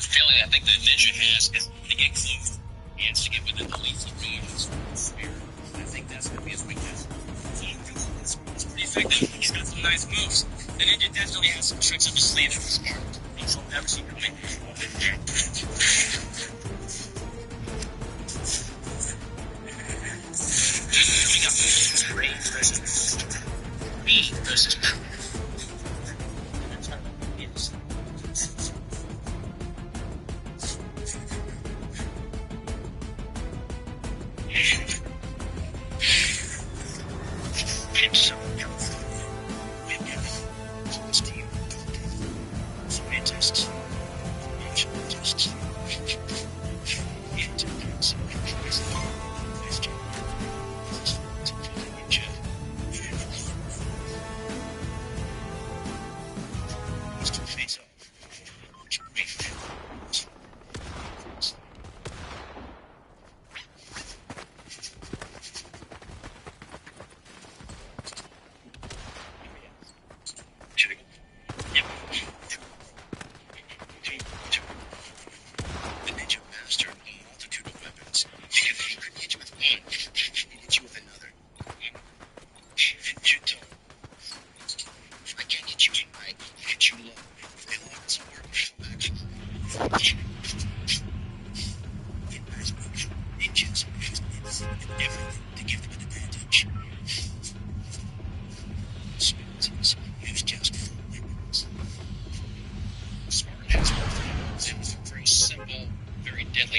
feeling I think the ninja has is to get close. He has to get within the lethal range of his spear. I think that's going to be his weakness. It's pretty effective. He's got some nice moves. The ninja definitely has some tricks up his sleeve for the Spartan. Things I'll never see coming. Coming up, Brave versus me versus power.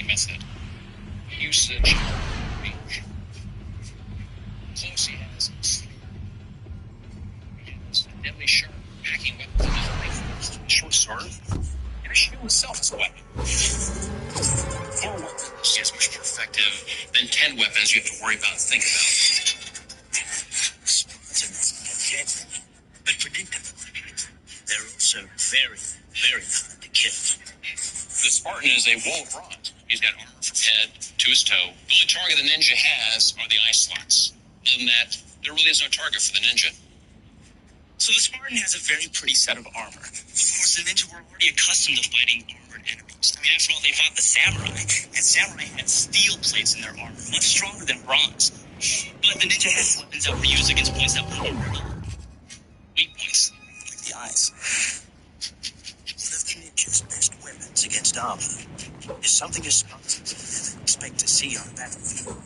Method. Usage. Range. Close he has. It's a deadly sharp, hacking weapon with his rifle. Short sword. And a shield itself is a weapon. 4 weapons is much more effective than 10 weapons you have to worry about and think about. Spartans are deadly, but predictable. They're also very, very hard to kill. The Spartan is a wall of bronze. He's got armor from head to his toe. The only target the ninja has are the eye slots. Other than that, there really is no target for the ninja. So the Spartan has a very pretty set of armor. Of course, the ninja were already accustomed to fighting armored enemies. I mean, after all, they fought the samurai, and samurai had steel plates in their armor, much stronger than bronze. But the ninja had weapons that were used against points that were weak points, like the eyes. One of the ninja's best weapons against armor is something a Spartan would never expect to see on a battlefield.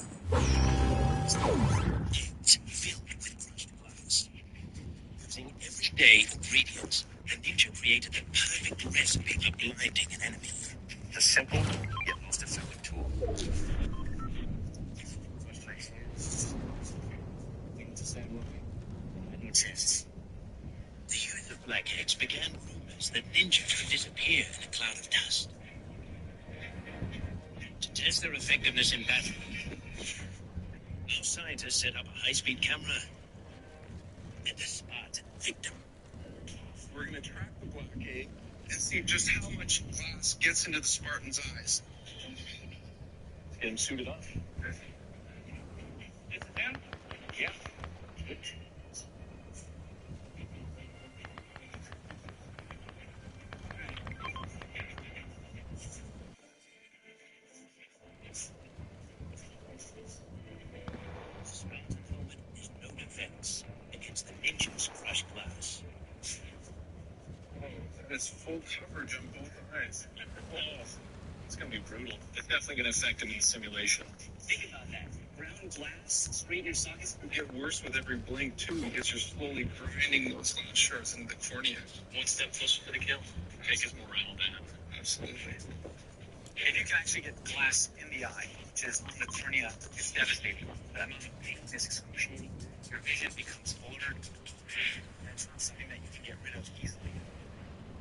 Eggs filled with crushed glass. Using everyday ingredients, the ninja created the perfect recipe for blinding an enemy. A simple, yet most effective tool. The use of black eggs began rumors that ninjas would disappear in a cloud of dust. To test their effectiveness in battle, our scientists set up a high-speed camera and a Spartan victim. We're going to track the black egg and see just how much glass gets into the Spartan's eyes. Get him suited up. Is it him? Yeah. Against the ninja's crushed glass. Oh, that's full coverage on both eyes. Oh, it's going to be brutal. It's definitely going to affect him in the simulation. Think about that. Ground glass, straight in your sockets. It'll get worse with every blink, too, because you're slowly grinding those glass shards into the cornea. One step closer to the kill. Take his morale down. Absolutely. If you can actually get glass in the eye, which is on the cornea, it's devastating. The amount of pain is excruciating. Your vision becomes altered. That's not something that you can get rid of easily.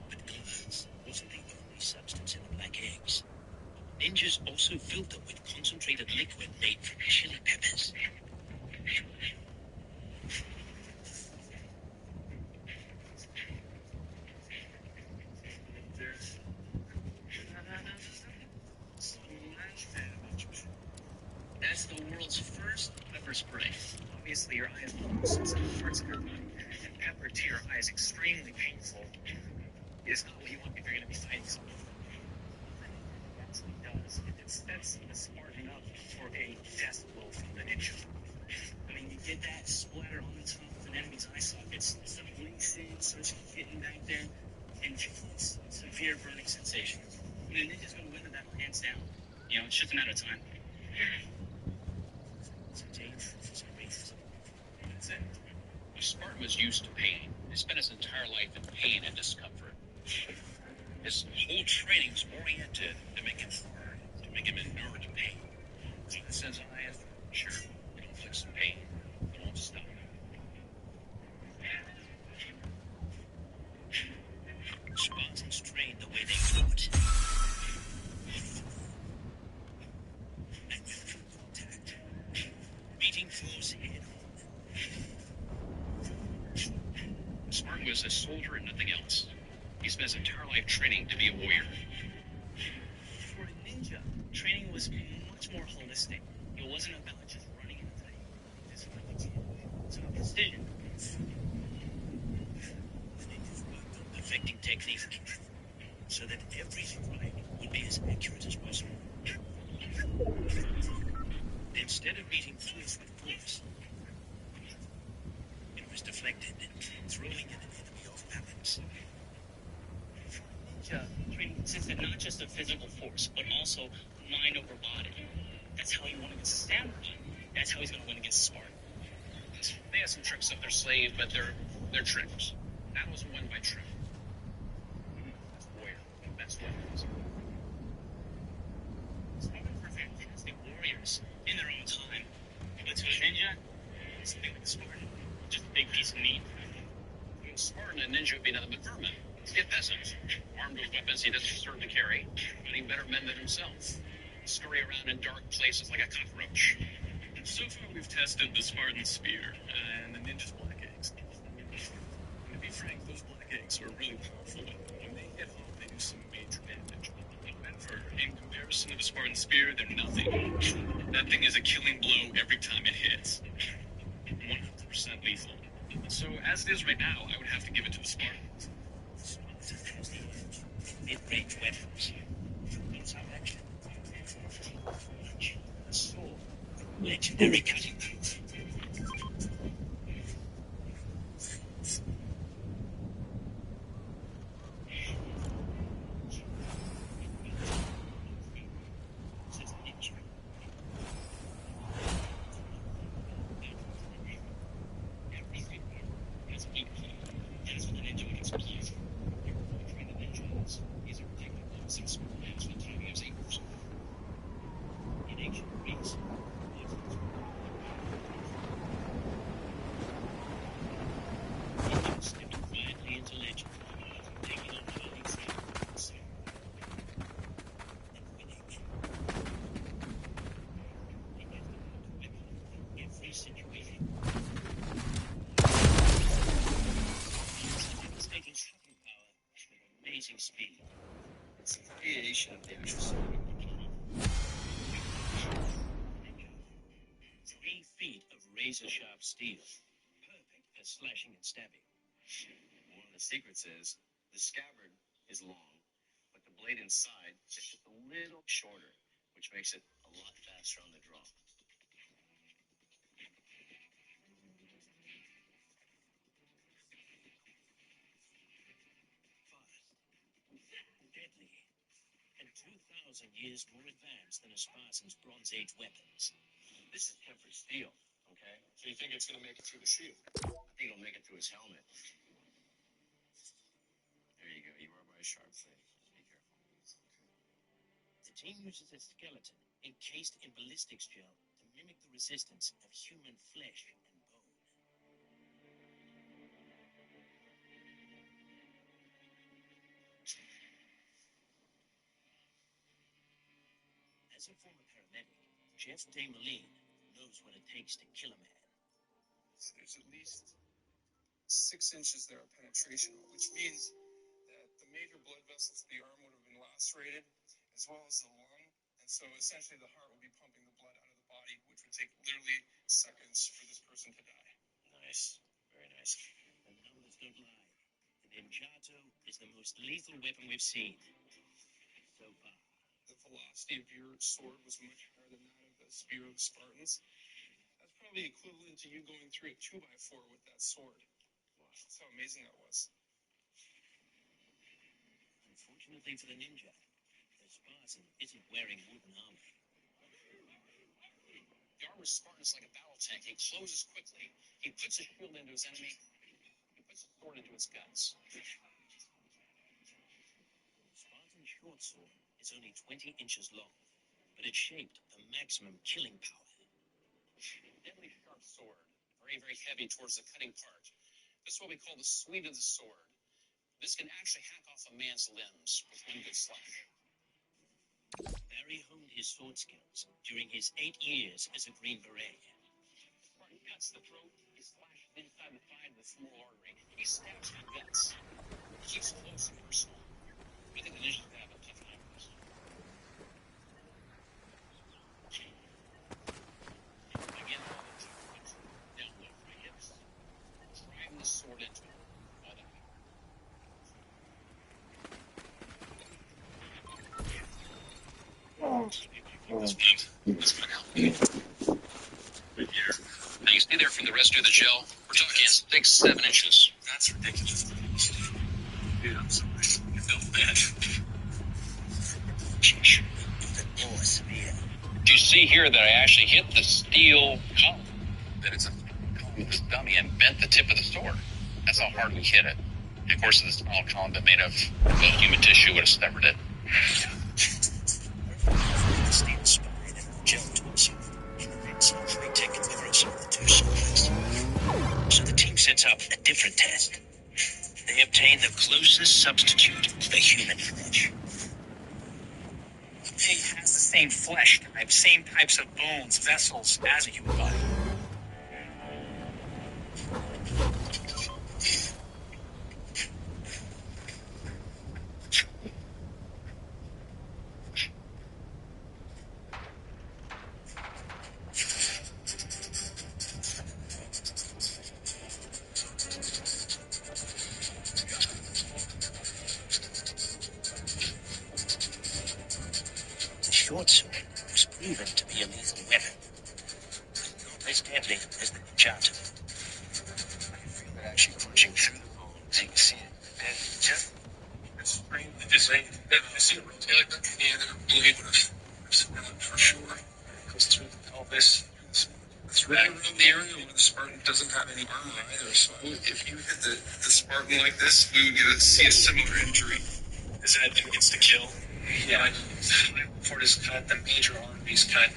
But glass wasn't the only substance in the black eggs. Ninjas also filled them with concentrated liquid made from chili peppers. That's the world's first pepper spray. Obviously, your eye is close to some parts of your body, and pepper to your eye is extremely painful. It is not what you want if you're going to be fighting someone. sets the Spartan up for a death blow from the ninja. I mean, you get that splatter on the top of an enemy's eye sockets, stuff leaks in, starts getting back there, and cause severe burning sensation. I mean, the ninja's going to win the battle hands down. You know, it's just a matter of time. So Dave is great. That's it. The Spartan was used to pain. He spent his entire life in pain and discomfort. His whole training was oriented to make him hard, to make him endure the pain. So this says I, sure, it'll inflict some pain, but it won't stop. Spartans trained the way they fought. And with full contact, meeting foes head on. Spartan was a soldier and nothing else. He spent his entire life training to be a warrior. For a ninja, training was much more holistic. It wasn't about just running and fighting. It's about precision. Ninjas worked on perfecting technique so that every strike would be as accurate as possible. Instead of meeting force with force, it was deflected, throwing an enemy off balance. Ninja training consisted not just of physical force, but also mind over body. That's how he won against Samurai. That's how he's going to win against Spartan. They had some tricks up their sleeve, but they're tricks. That was won by trick. That's warrior, the best weapons. Spartans were fantastic warriors in their own time. But to a ninja, something like a Spartan, just a big piece of meat. To a Spartan, a ninja would be nothing but vermin. He'd a peasant, armed with weapons he doesn't deserve to carry, fighting better men than himself. Scurry around in dark places like a cockroach. So far, we've tested the Spartan spear and the ninja's black eggs. And to be frank, those black eggs are really powerful. When they hit home, they do some major damage. However, in comparison to the Spartan spear, they're nothing. That thing is a killing blow every time it hits. 100% lethal. So, as it is right now, I would have to give it to the Spartans. Spartans has the edge. Mid-range weapons. Close-up action. Sword. Legendary cutting power. Says ninja. Everything has a weak point. That's what the ninja would explain. Train the ninjas. These are technical assessment plans for the timing of sabers. In ancient Greece, Indians stepping quietly into legend, taking on highly trained weapons, and winning. They used the weapon in every situation. Devastating shocking power with amazing speed. It's a variation of the actual sword. 3 feet of razor-sharp steel, perfect for slashing and stabbing. One of the secrets is the scabbard is long, but the blade inside is just a little shorter, which makes it a lot faster on the draw. Fast, deadly, and 2,000 years more advanced than a Spartan's Bronze Age weapons. This is tempered steel, okay? So you think it's going to make it through the shield? I think it'll make it through his helmet. There you go. You are by a sharp blade. Be careful. The team uses a skeleton encased in ballistics gel to mimic the resistance of human flesh and bone. As a former paramedic, Jeff Desmoulins knows what it takes to kill a man. So there's at least 6 inches there of penetration, which means that the major blood vessels of the arm would have been lacerated, as well as the lung. And so essentially the heart would be pumping the blood out of the body, which would take literally seconds for this person to die. Nice. Very nice. The numbers don't lie. The Ninjato is the most lethal weapon we've seen so far. The velocity velocity of your sword was much higher than that of the spear of the Spartans. That's probably equivalent to you going through a 2x4 with that sword. Wow, that's how amazing that was. Unfortunately for the ninja, the Spartan isn't wearing wooden armor. The armored Spartan's like a battle tank. He closes quickly. He puts his shield into his enemy. He puts his sword into his guts. Spartan's short sword is only 20 inches long, but it's shaped for maximum killing power. Deadly sharp sword. Very, very heavy towards the cutting part. This is what we call the sweep of the sword. This can actually hack off a man's limbs with one good slash. Barry honed his sword skills during his 8 years as a Green Beret. Spartan cuts the throat. He slashes inside the thigh to the femoral artery. He stabs the guts. He keeps close and personal. I think the ninjas have a tough time with this. Again, down low for the hips. Driving the sword into him. All that. This might help me. Right here. Now you stay there from the residue of the gel. We're talking 6-7 inches. That's ridiculous. Dude, I'm sorry. I feel bad. Even more severe. Do you see here that I actually hit the steel column? That it's a column with this dummy and bent the tip of the sword. That's how hard we hit it. And of course, if the small column been made of human tissue would have severed it. Steel spine and gel torso. It's a high-tech comparison of the two swords. So the team sets up a different test. They obtain the closest substitute for human flesh. It has the same flesh type, same types of bones, vessels as a human body. The short sword was proven to be a lethal weapon, but not as deadly as the ninjato. But actually punching through the bone, so you can see it. And just spring, just I see it rotate like that. Yeah, they're looking for sure. Goes through the pelvis. It's right around the area where the Spartan doesn't have any armor either. So if you hit the Spartan like this, we would see a similar injury. Is that insta-kill? Yeah. Port is cut, the major arteries cut,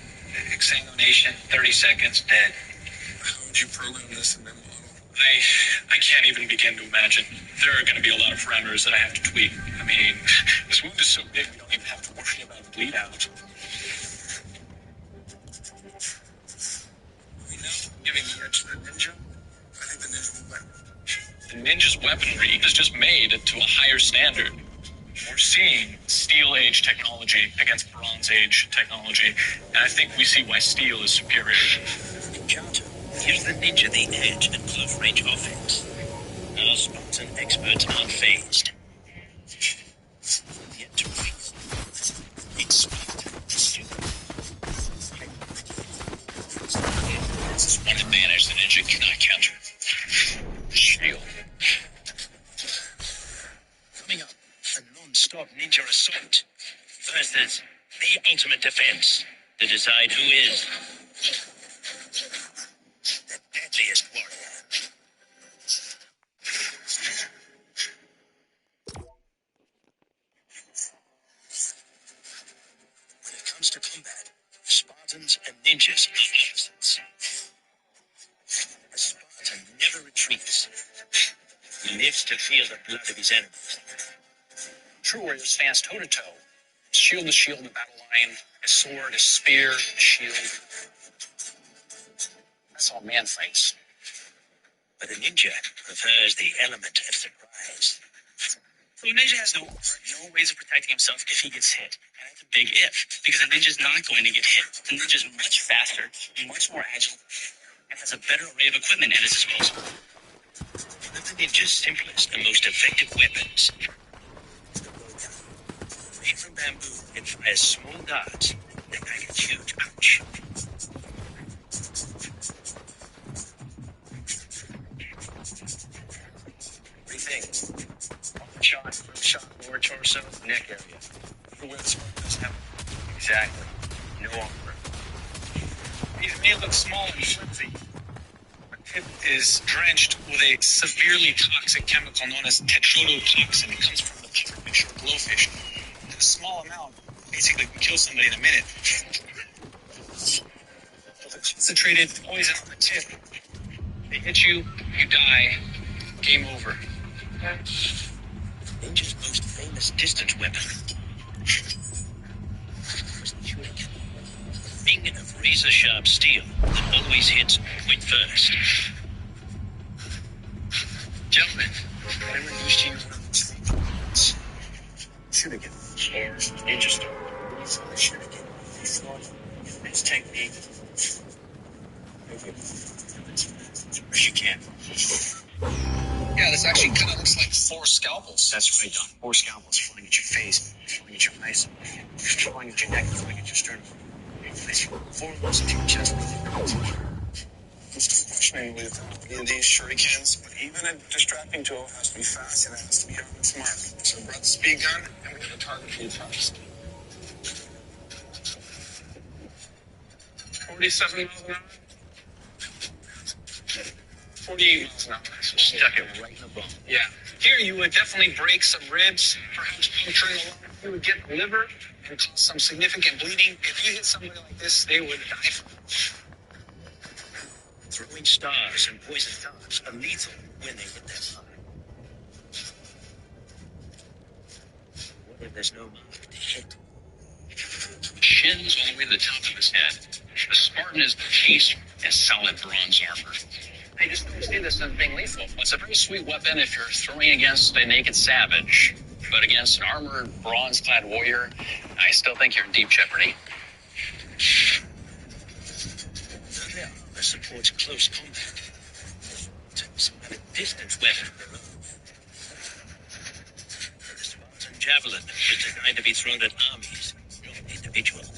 exsanguination, 30 seconds, dead. How would you program this in that model? I can't even begin to imagine. There are going to be a lot of parameters that I have to tweak. I mean, this wound is so big, we don't even have to worry about bleed out. We know, giving the edge to the ninja, I think the ninja will win. The ninja's weaponry is just made to a higher standard. We're seeing Steel Age technology against Bronze Age technology, and I think we see why steel is superior. Ninjato gives the ninja the edge at close-range offense. Our Spartan experts aren't phased. Yet to reason. It's Spartan stupid. This is one advantage the ninja cannot counter. Shield. Coming up, a non-stop ninja assault versus the ultimate defense to decide who is the deadliest warrior. When it comes to combat, Spartans and ninjas are opposites. A Spartan never retreats. He lives to feel the blood of his enemies. True warrior stands toe to toe. Shield to shield in the battle line. A sword, a spear, a shield. That's all man fights. But a ninja prefers the element of surprise. So a ninja has no ways of protecting himself if he gets hit. And that's a big if, because a ninja's not going to get hit. The ninja's much faster, much more agile, and has a better array of equipment at his disposal. One of the ninja's simplest and most effective weapons. Made from bamboo and fires small darts that make a huge ouch. What do you think? Shot, lower torso, neck area. Where the Spartan doesn't have. Exactly. No armor. These may look small and flimsy. The tip is drenched with a severely toxic chemical known as tetrodotoxin. It comes from the pufferfish or glowfish. And a small amount basically can kill somebody in a minute. With a concentrated poison on the tip, they hit you, you die, game over. Ninja's most famous distance weapon was the shuriken. Being of razor-sharp steel that always hits point first. Gentlemen, I introduce you to shuriken, or ninja star. These are the shuriken. They thought its technique. Make it as best you can. Yeah, this actually kind of looks like 4 scalpels. That's right, Don. 4 scalpels flying at your face, flying at your eyes, flying at your neck, flying at your sternum. 4 of those at your chest. I'm still questioning with these shurikens, but even a distracting tool has to be fast and it has to be on its mark. So I brought the speed gun and we have a target for you first. 47 miles an hour? 48 miles an hour. So stuck it right in the bone. Yeah. Here you would definitely break some ribs, perhaps puncturing a lung. You would get the liver and cause some significant bleeding. If you hit somebody like this, they would die from it. Throwing stars and poison darts are lethal when they hit that mark. What if there's no mark to hit? Shins all the way to the top of his head. The Spartan is cased in solid bronze armor. I just don't see this as being lethal. It's a very sweet weapon if you're throwing against a naked savage. But against an armored, bronze-clad warrior, I still think you're in deep jeopardy. Their armor supports close combat. Spartans have a distance weapon of their own. The Spartan javelin is designed to be thrown at armies, not individuals.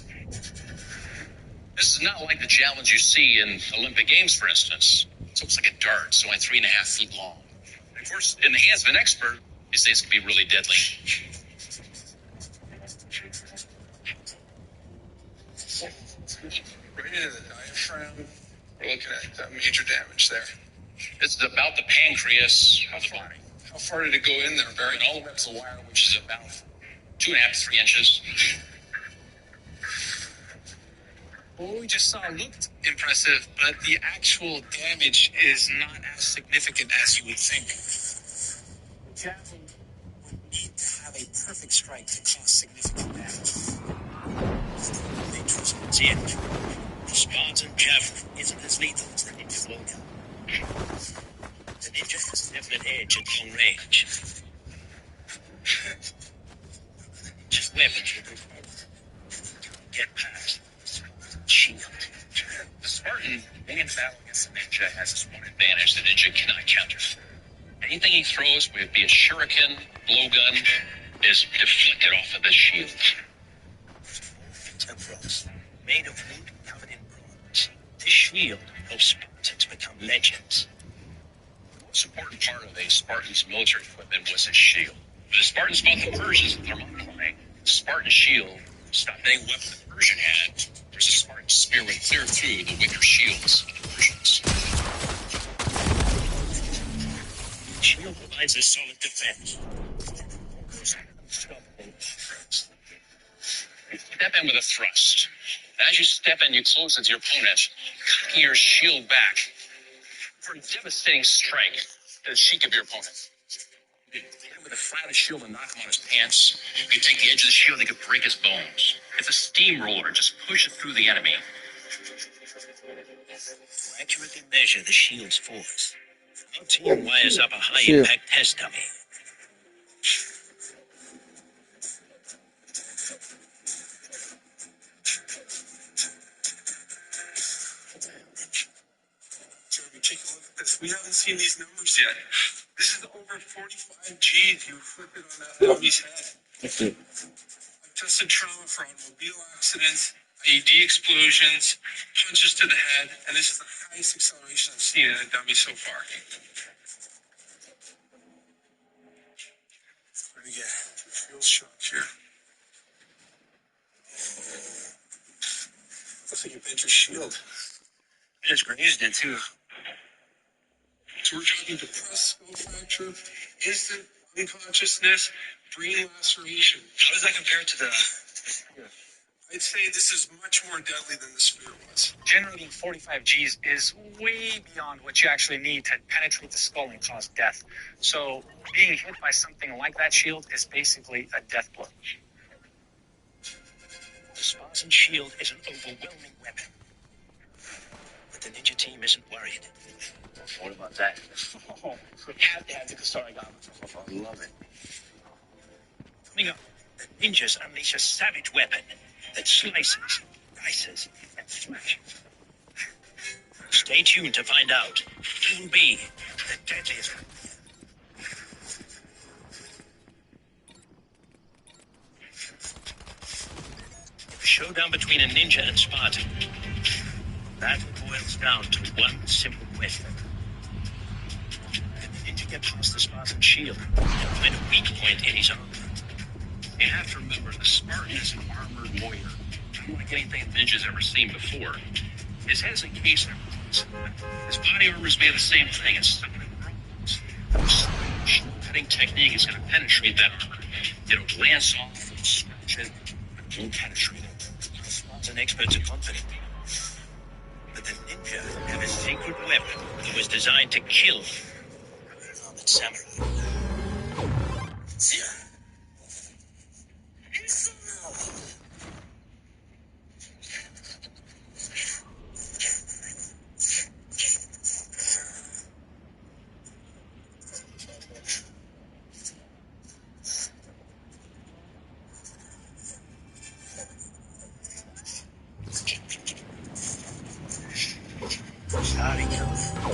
This is not like the javelins you see in Olympic Games, for instance. It looks like a dart, it's only 3.5 feet long. And of course, in the hands of an expert, these things can be really deadly. Right into the diaphragm. We're looking at major damage there. This is about the pancreas of the body. How far did it go in there, Barry? And all the way up to the wire, which is about 2.5 to 3 inches. What we just saw looked impressive, but the actual damage is not as significant as you would think. The javelin would need to have a perfect strike to cause significant damage. Dangerous it. The Spartan javelin isn't as lethal as the ninja blowgun. The ninja has a definite edge at long range. Ninja's weapons will get past the Spartan shield. The Spartan, being in battle against the ninja, has this one advantage the ninja cannot counter. Anything he throws, whether it be a shuriken, blowgun, is deflected off of the shield. Across, made of wood covered in bronze. This shield helps Spartans become legends. The most important part of a Spartan's military equipment was his shield. When the Spartans fought the Persians in Thermopylae, the Spartan shield stopped any weapon the Persian had, whereas the Spartan spear went clear through the wicker shields of the Persians. The shield provides a solid defense. You step in with a thrust. And as you step in, you close with your opponent, cocking your shield back for a devastating strike to the cheek of your opponent. You could hit him with a flat of the shield and knock him on his pants. You could take the edge of the shield and you could break his bones. It's a steamroller, just push it through the enemy. To accurately measure the shield's force, our team wires up a high-impact test dummy. Jeremy, take a look at this. We haven't seen these numbers yet. This is over 45 G's you inflicted on that dummy's head. I'm Excessive trauma for automobile accidents, IED explosions, punches to the head, and this is the highest acceleration I've seen in a dummy so far. We're gonna get fuel shock here. Looks like you bent your shield. I just grazed it too. So we're talking depressed skull fracture, instant unconsciousness, brain laceration. How does that compare to the... I'd say this is much more deadly than the spear was. Generating 45 Gs is way beyond what you actually need to penetrate the skull and cause death. So being hit by something like that shield is basically a death blow. The Spartan shield is an overwhelming weapon. But the ninja team isn't worried. What about that? Oh, we have to have the Kasarigama. I love it. Coming up, the ninjas unleash a savage weapon that slices, dices, and smashes. Stay tuned to find out. It will be the deadliest. The showdown between a ninja and Spartan. That boils down to one simple question. Can the ninja get past the Spartan shield and find a weak point in his armor? You have to remember, the Spartan is an armored warrior, unlike anything the ninja's ever seen before. His head's encased in bronze. His body armor is made of the same thing. It's something bronze. The cutting technique is going to penetrate that armor. It'll glance off, it'll scratch it, but it won't penetrate it. Spartan experts are confident. But the ninja have a secret weapon that was designed to kill armored samurai. Here.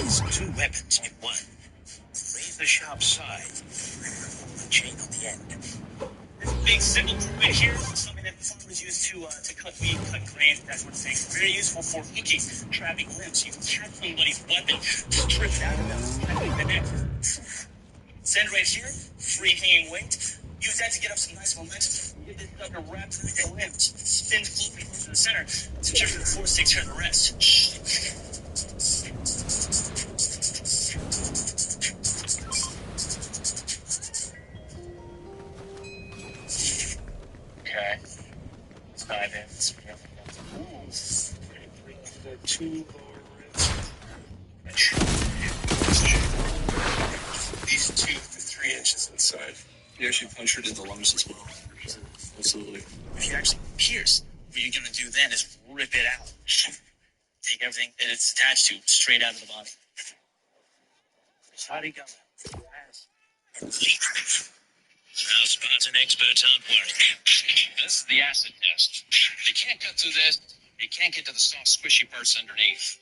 It's two weapons in one. Razor sharp side, a chain on the end. This big sickle right here is something that farmers use to cut wheat, cut grain, that sort of thing. Very useful for hooking, trapping limbs. You can catch somebody's weapon, strip it out of them, the neck. Send right here, free hanging weight. Use that to get up some nice momentum. Get this sucker wrapped around your limbs. Spin close to the center. Centrifugal force takes care of the rest. Okay. Let's dive in. The two lower ribs. These 2 to 3 inches inside. You actually punctured in the lungs as well. Absolutely. If you actually pierce, what you're going to do then is rip it out. Take everything that it's attached to straight out of the body. Sarigama. And leap. Now Spartan experts aren't worried. This is the acid test. If you can't cut through this, you can't get to the soft, squishy parts underneath.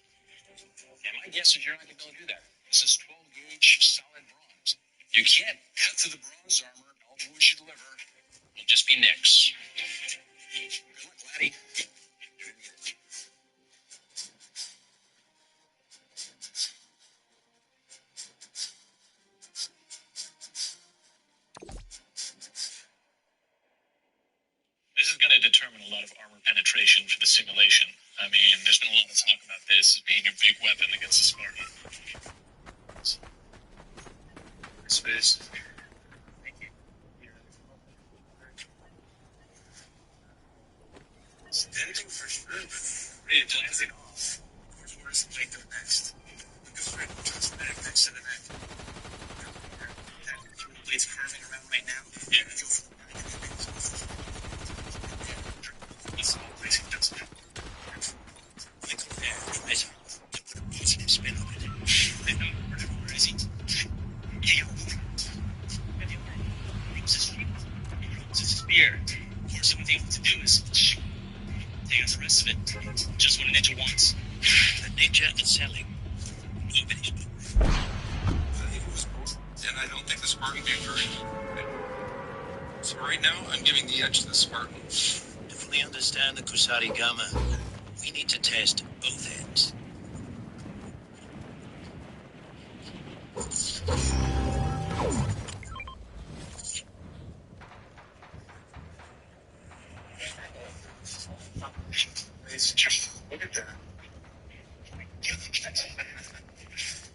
And my guess is you're not going to be able to do that. This is 12 gauge solid bronze. You can't cut through the bronze armor, and all the wounds you deliver will just be nicks. Good luck, laddie. This is going to determine a lot of armor penetration for the simulation. I mean, there's been a lot of talk about this as being your big weapon against the Spartan. Space. Denting for sure, but really glancing off. Where's the plate go next? It goes right towards the neck, next to the neck. The blade's curving around right now. Yeah. Go for the back of the neck. That's all the place he does that. Michael there tries to put a positive spin on it. They know where is he? And the other drops his shield. He drops his spear. Of course, the only thing to do is take out the rest of it. Just what a ninja wants. The ninja is selling. Nobody's I think it was both. And I don't think the Spartan gave very So right now, I'm giving the edge to the Spartan. To fully understand the Kusarigama, we need to test both ends. Ladies and gentlemen, look at that.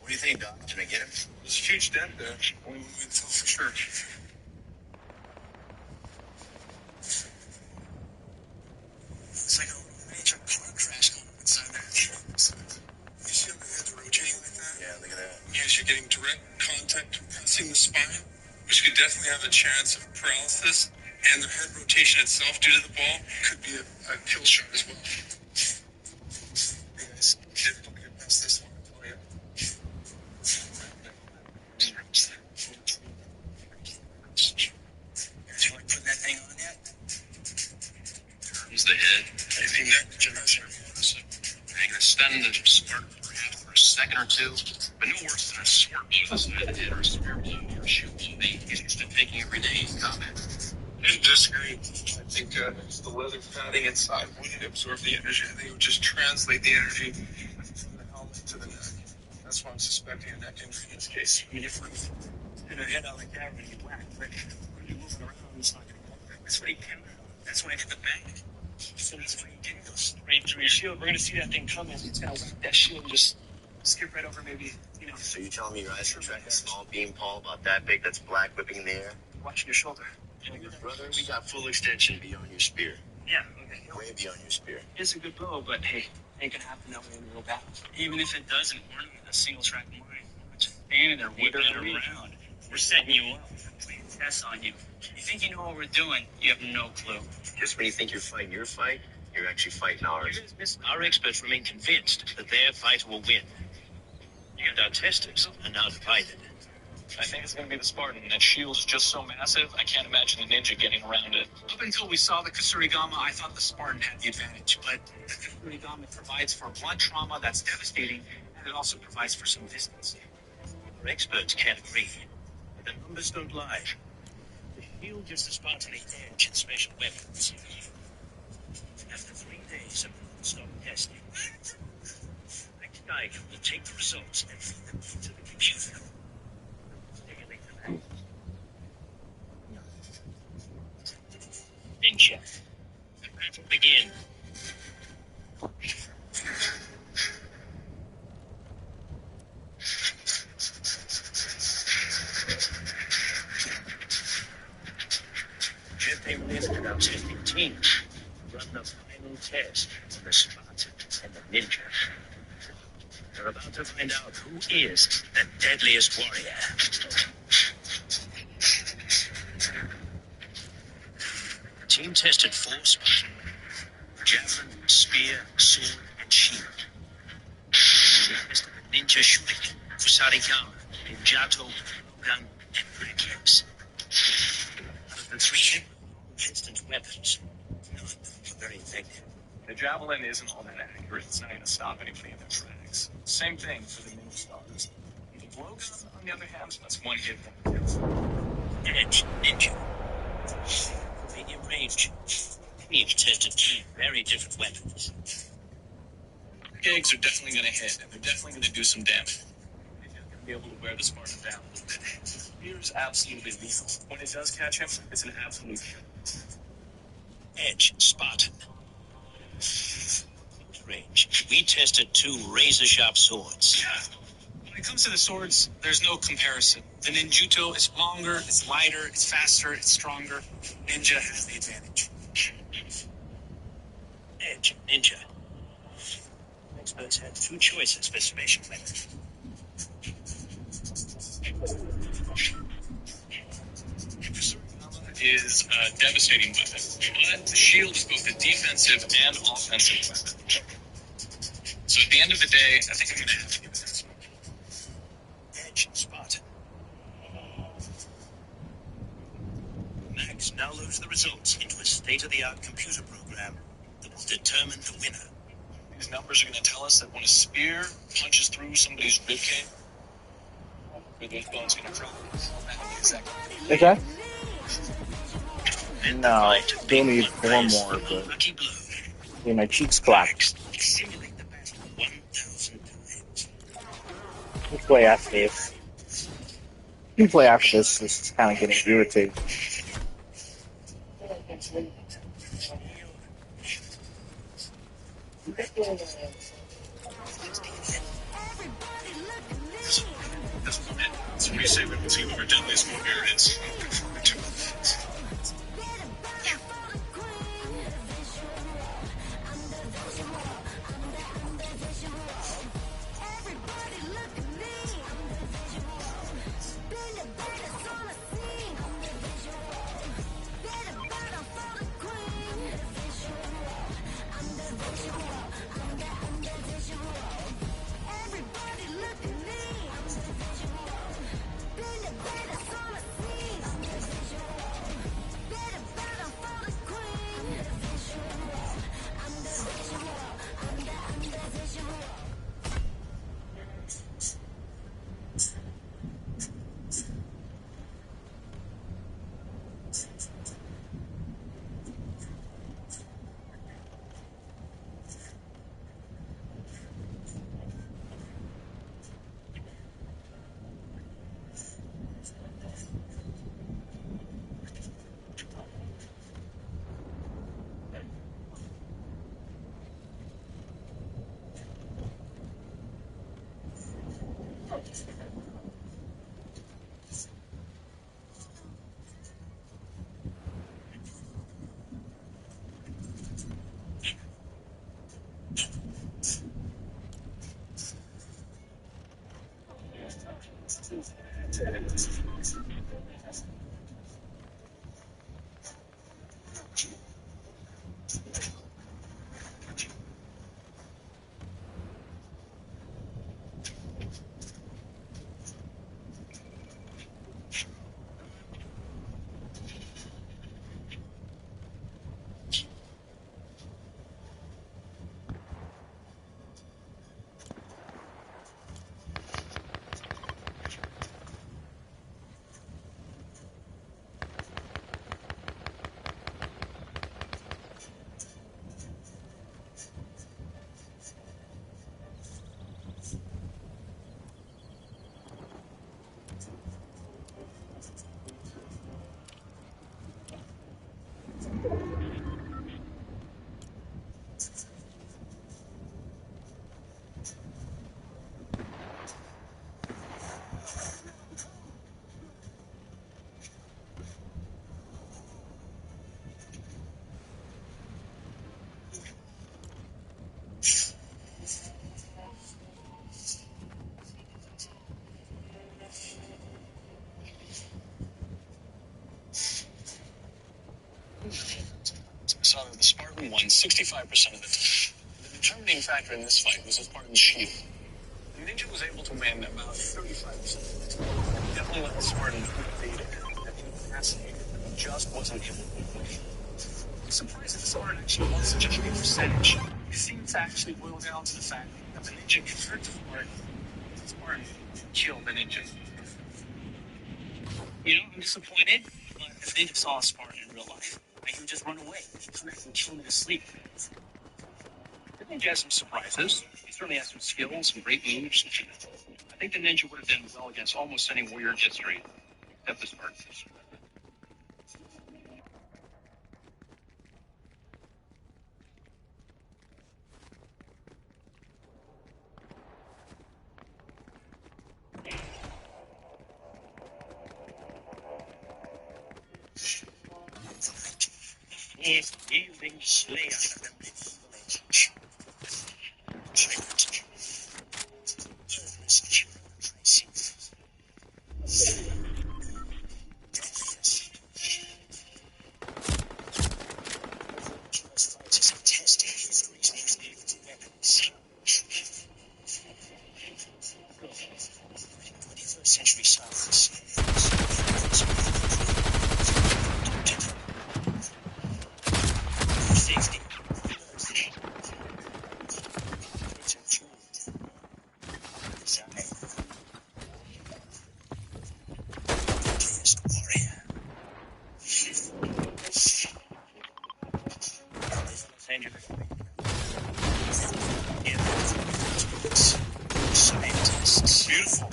What do you think, Doc? Can I get him? There's a huge dent there. Only one way to tell for sure. It's like a major car crash going on inside there. You see how the head's rotating like that? Yeah, look at that. Yes, you're getting direct contact compressing the spine, which could definitely have a chance of paralysis. And the head rotation itself, due to the ball, could be a kill shot as well. Hey guys, difficult to get past this one, I tell you. You like putting that thing on yet? Turns the head. I think that pressure. They can extend the spark perhaps for a second or two, but no worse than a sword blow to the side of the head or a spear blow or a shoe blow. They get used to taking every day in combat. I disagree. I think the leather padding inside wouldn't absorb the energy. I think it would just translate the energy from the helmet to the neck. That's why I'm suspecting a neck injury in this case. I mean, if we hit her head out like that when you whack, but when you're moving around, it's not going to work. That's what he counted on. That's why he did the bang. So that's why he didn't go straight through your shield. We're going to see that thing coming. It's going to whack that shield and just skip right over maybe, you know. So you telling me your eyes can track a small beam, Paul, about that big that's black whipping in the air? Watching your shoulder. Brother, we got full extension beyond your spear. Yeah, okay. Way beyond your spear. It's a good blow, but hey, ain't gonna happen that way in real battle. Even if it doesn't, we're in a single track mind. We're just standing there whipping it around. We're setting you up, playing tests on you. You think you know what we're doing? You have no clue. Just when you think you're fighting your fight, you're actually fighting ours. You guys miss me. Our experts remain convinced that their fight will win. And our testers are now divided. I think it's going to be the Spartan. That shield's just so massive, I can't imagine the ninja getting around it. Up until we saw the Kusurigama, I thought the Spartan had the advantage, but the Kusurigama provides for blunt trauma that's devastating, and it also provides for some distance. Our experts can't agree. The numbers don't lie. The shield gives the Spartan an edge in special weapons. After 3 days of non-stop testing, next night we'll take the results and feed them into the computer. Ninja. The battle begin. They lifted our testing team to run the final test on the Spartan and the Ninja. They're about to find out who is the deadliest warrior. The team tested 4 Spartan weapons: javelin, spear, sword, and shield. They tested the Ninja shuriken, Kusarigama, Ninjato, gun, and Great. Out of the 3 distance weapons, none were very effective. The javelin isn't all that accurate. It's not going to stop anybody in their tracks. Same thing for the ninja stars. The blowgun, on the other hand, that's one hit. Edge, Ninja. Medium range. Teams tested 2 very different weapons. Gigs are definitely going to hit, and they're definitely going to do some damage. They're going to be able to wear the Spartan down a little bit. Spear is absolutely lethal. When it does catch him, it's an absolute Edge, Spartan. Range. We tested 2 razor-sharp swords. Yeah. When it comes to the swords, there's no comparison. The ninjutsu is longer, it's lighter, it's faster, it's stronger. Ninja has the advantage. Edge, Ninja. Experts had 2 choices for special weapons. is a devastating weapon, but the shield is both a defensive and offensive weapon. So at the end of the day, I think I'm going to have to give it this one. Edge, Spartan. Max now loads the results into a state-of-the-art computer program that will determine the winner. These numbers are going to tell us that when a spear punches through somebody's ribcage, where those bones going to drop. Okay. Then No, right to still need 4 place more, from a but lucky blow. yeah, my cheeks clapped. Next, simulate the battle 1,000 times. We play after this. We play after this. This is kind of getting irritating. That's what I meant. So we say we don't see our deadliest barbarians. Saw that the Spartan won 65% of the time. The determining factor in this fight was the Spartan's shield. The Ninja was able to win about 35% of the time. Definitely let the Spartan beat it. That incapacitated, but he just wasn't able to win. I'm surprised that the Spartan actually won such a high percentage. It seems to actually boil down to the fact that the Ninja can hurt the Spartan killed the Ninja. You know, I'm disappointed, but if the Ninja saw a Spartan in real life, he would just run away. He'd come back and kill him in his sleep. The Ninja has some surprises. He certainly has some skills, some great moves. I think the Ninja would have done well against almost any warrior in history, except the Spartans. Yes, evening slay under them village. Testing his reasonings and weapons. 21st century science. Safety. Angeles. Scientists. Beautiful.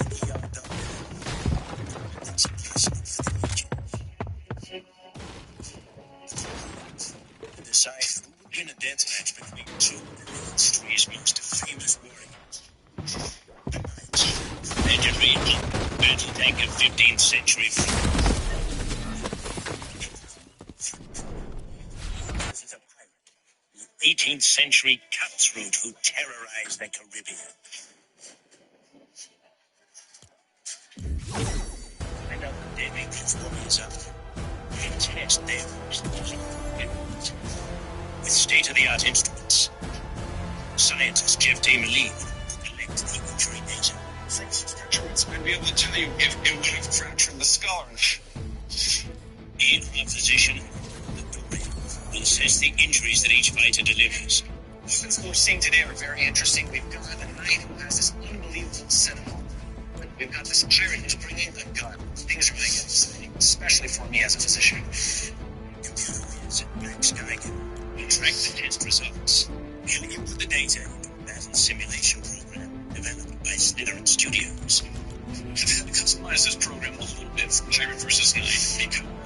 Decide who would win a death match between two of history's most famous warriors. Major Ridge, battle tank of 15th century France. This is a pirate. 18th century cutthroat who terrorized the Caribbean. Find out what their English warriors are. And test their with state-of-the-art instruments. Scientist Jeff Tamer Lee will collect the injury data. I'd be able to tell you if it would have fractured the skull. In our physician, the Dorian, will assess the injuries that each fighter delivers. Weapons we're seeing today are very interesting. We've got a knight who has this unbelievable cinema. We've got this pirate who's bringing a gun. Things are going to get exciting, especially for me as a physician. Computer whiz and Max Geiger will track the test results. He'll input the data into a battle simulation program developed by Slytherin Studios. I've had to customize this program a little bit for Pirate vs. Knight because